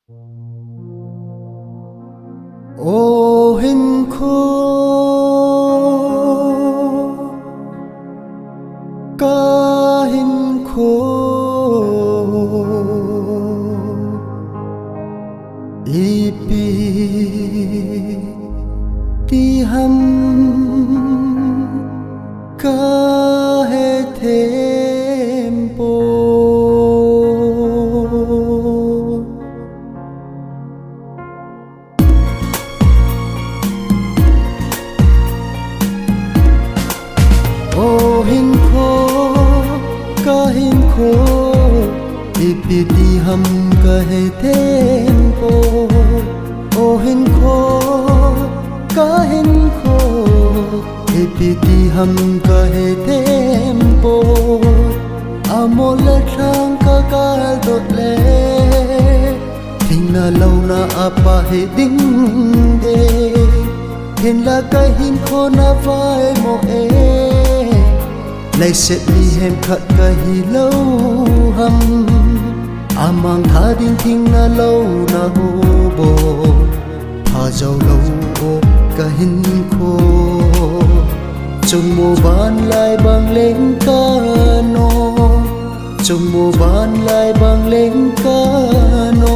ô hình khô ca hình khô ipi ti hum ca he tempo ô hình khô ca hình khô ipi ti hum ca he tempo ô hình khô ca hình khô ipi ti hum ca he tempo amo la thang ca ca dot le thing na lâu na apa he ding de hin la ca hin khô na vai mo e lai set mi hem khat ca hi lâu hum amang tha ding thing na lâu na ho bo tha jau lâu o ca hin khô chung mô ban lại bằng lên ca no chung mô ban lại bằng lên ca no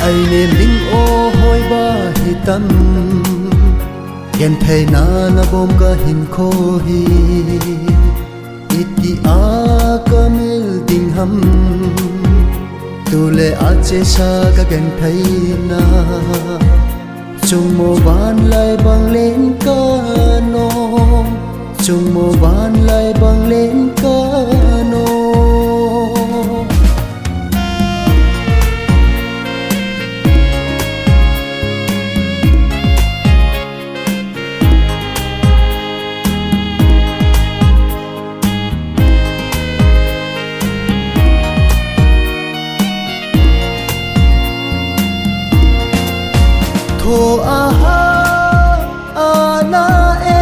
ai nên linh ô hoi ba hi tâm gen thei na na bom ka hin kho hi iti a kamil ding ham tu le a che sa ka gen thei na chung mo ban lai bang lên ca no chung mo ban lai bang lên ca no thô a ha na e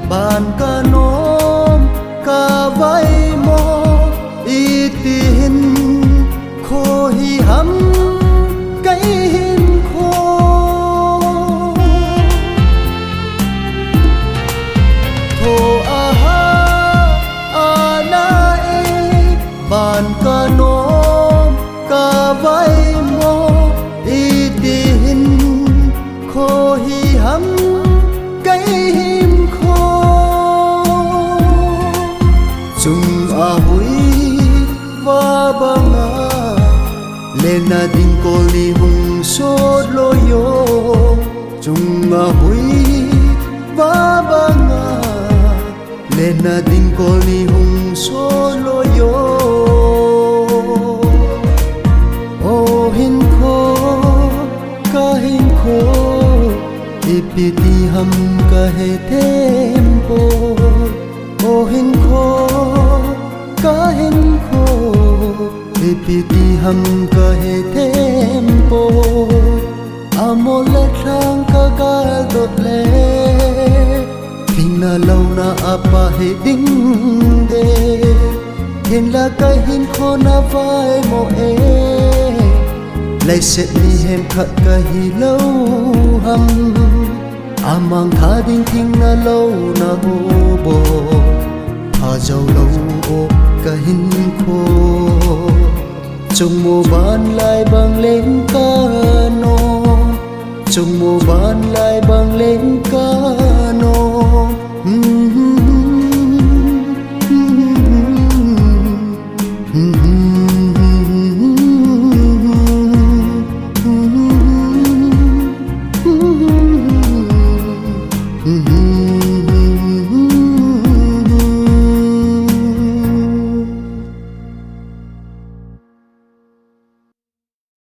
ban ca nom ca vai mo i tin khô hi hum cái hin khô thô a ha na e ban ca nom ca vai mo i tin khô hi hum cái him khô chung a hui va banga lên na ding ko li hung sốt lo yo chung a hui va banga lên na ding ko li hung sốt lo yo ô hin khô ca hin khô ipi ti hum ca he tempo ô hin khô ca hin khô ipi ti hum ca he tempo amo la thang ca ca dot le thing na lâu na apa he ding de hin la ca hin khô na vai mo e lai set mi hem khat ca hi lâu hum amang tha ding thing na lâu na ho bo tha jau lâu o ca hin khô chung mô ban lại bằng lên ca no trong mùa ba